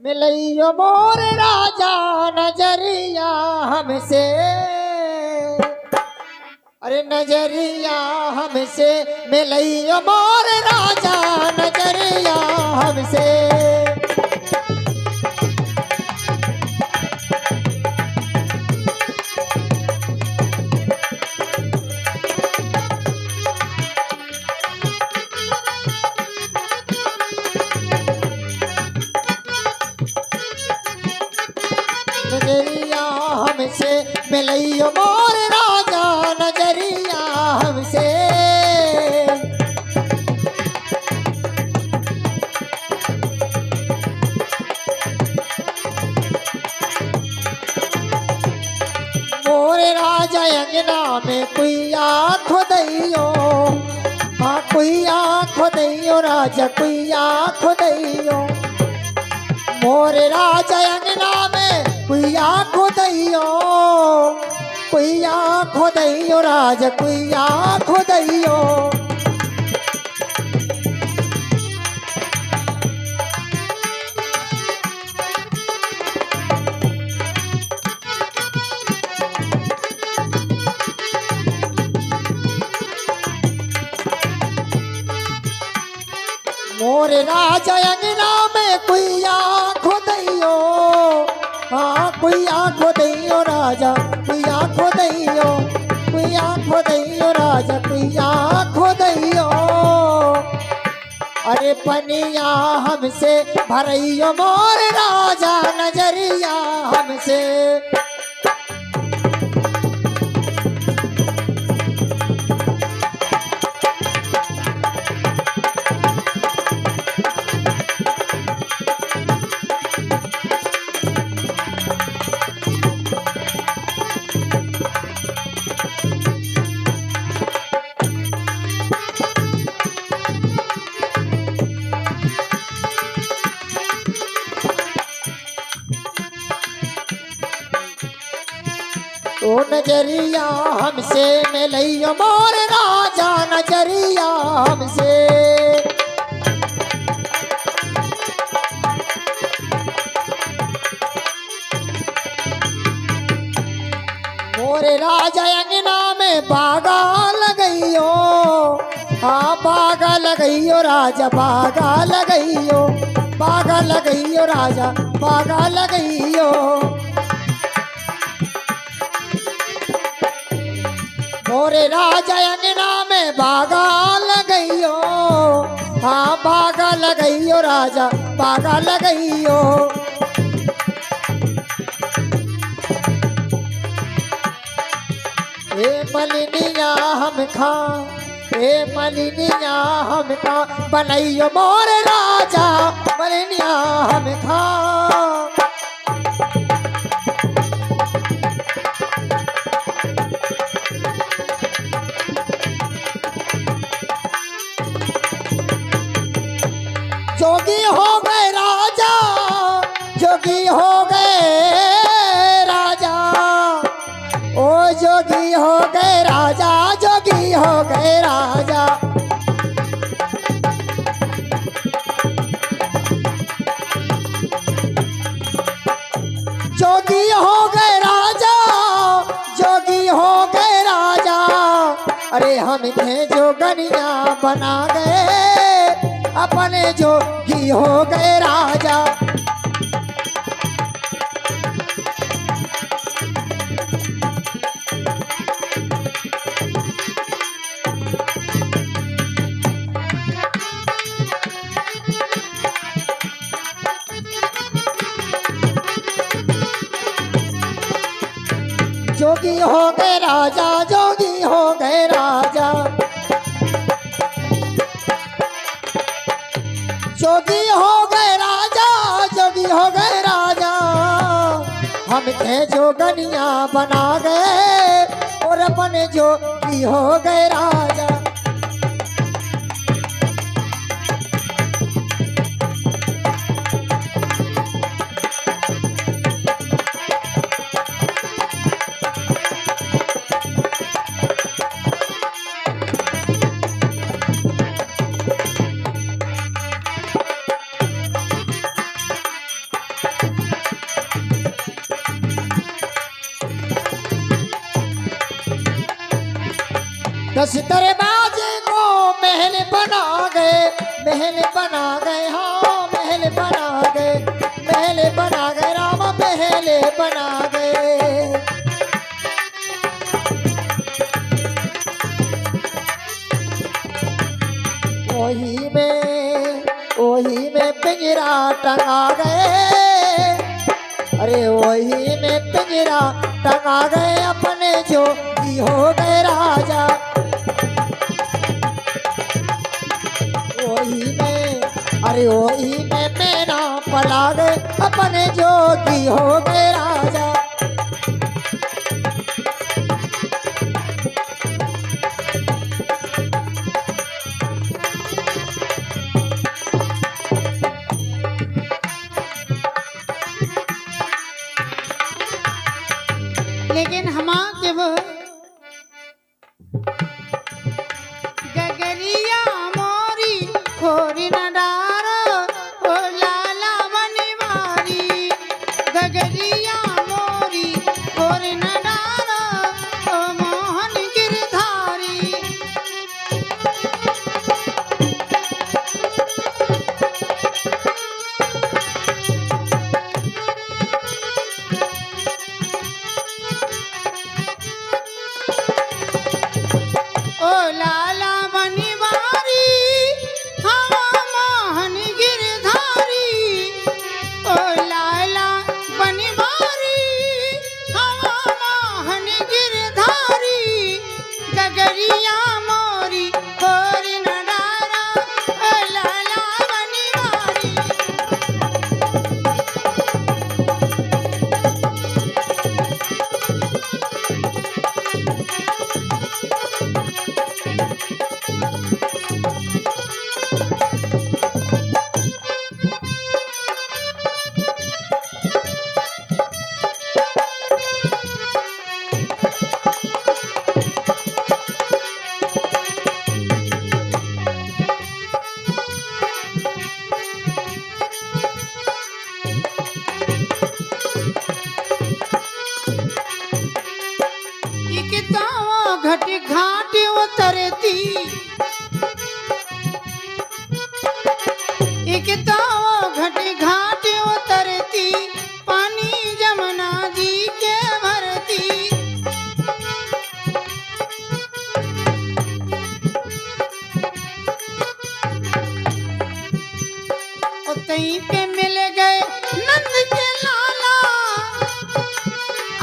मिलइयो मोर राजा नजरिया हमसे, अरे नजरिया हमसे मिलइयो मोर राजा नजरिया हमसे। नजरिया हमसे मिलइयो मोर राजा नजरिया हमसे। मोर राजा अंगना में कोई आँखो दैयो, हाँ कोई आँखो दैयो राजा कोई आँखो दैयो। मोर राजा अंगना में कोई आँखो दैयो, कोई आँखो दैयो राजा कोई आँखो दैयो। मोर राजा अंगना में कोई आँखो दैयो, हाँ कोई आँखो दैयो राजा कोई आँखो दैयो, कोई आँखो दैयो राजा कोई आँखो दैयो। अरे पनिया हमसे भरइयो मोर राजा नजरिया हमसे। ओ नजरिया हमसे मिलइयो मोर राजा नजरिया हमसे। मोर राजा अंगना में बागा लगइयो, हाँ बागा लगइयो राजा बागा लगइयो, बागा लगइयो राजा बागा लगइयो। मोर राजा अंगना में बागा लगइयो, हाँ बागा लगइयो राजा बागा लगइयो। ए मलिनिया हम खा, ए मलिनिया हम खा बनइयो मोर राजा मलिनिया हम खा। जोगी हो गए राजा, जोगी हो गए राजा, ओ जोगी हो गए राजा, जोगी हो गए राजा। जोगी हो गए राजा, जोगी हो गए राजा। अरे हम थे जोगनिया बना गए अपने जोगी हो गए राजा। जोगी हो गए राजा, जोगी हो गए राजा, जोगी हो गए राजा, जोगी हो गए राजा। हम थे जोगनिया बना गए और अपने जोगी हो गए राजा। 10 दरवाजे को महल बना गए, महल बना गए, हाँ महल बना गए, महल बना गए, राम महल बना गए। वही में पिंजरा टंगा गए, अरे वही में पिंजरा टंगा गए, अपने जोगी हो गए राजा। वही में, अरे वही में मैना पला गए, अपने जोगी हो गए राजा। लेकिन हमा के वो गगरिया मोरी खोरी न डारो, ओ लाला बनवारी। गगरिया मोरी खोरी न डारो, ओ मोहन गिरधारी। ओ लाला बनवारी, हवा मोहन गिरधारी। ओ लाला बनवारी, हवा मोहन गिरधारी। गगरिया मोरी खोरी न डारा, ओ लाला बनवारी। इकतावा घट घाट उतरती, इकतावा घट घाट उतरती, पानी जमुना जी के भरती। उतई पे मिल गए नंद के लाला,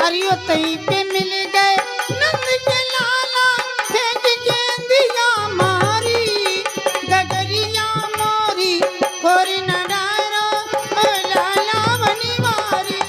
अरे उतई पे मिल गए नंद के लाला, फेंक के दिया मारी। गगरिया मोरी खोरी न डारो, ओ लाला बनवारी।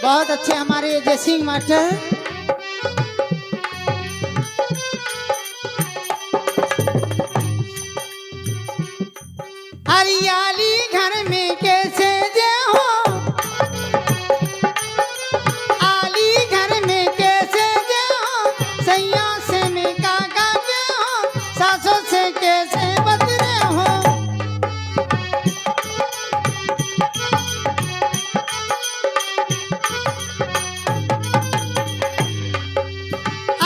बहुत अच्छे हमारे जय सिंह मास्टर। हरियाली घर में कैसे जे हो, आली घर में कैसे जे हो, सैया से में काका जे हो, सासों से कैसे बदरे हो।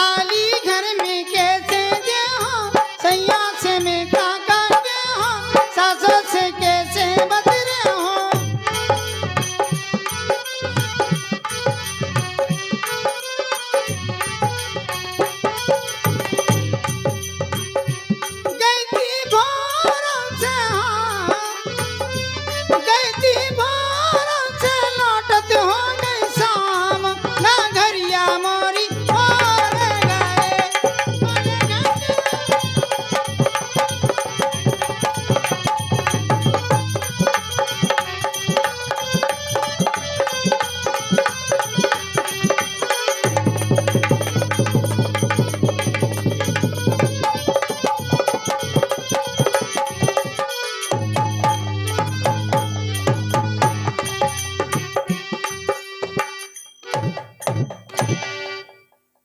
आली घर में कैसे जे हो, सैया से में काका जे हो, सासों से कैसे बदरे हो। गई थी भोरों से, हाँ, गई थी भोरों से, लौटत हो गई शाम, ना घरिया मोरी और गए।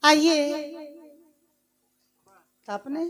आइए तो अपने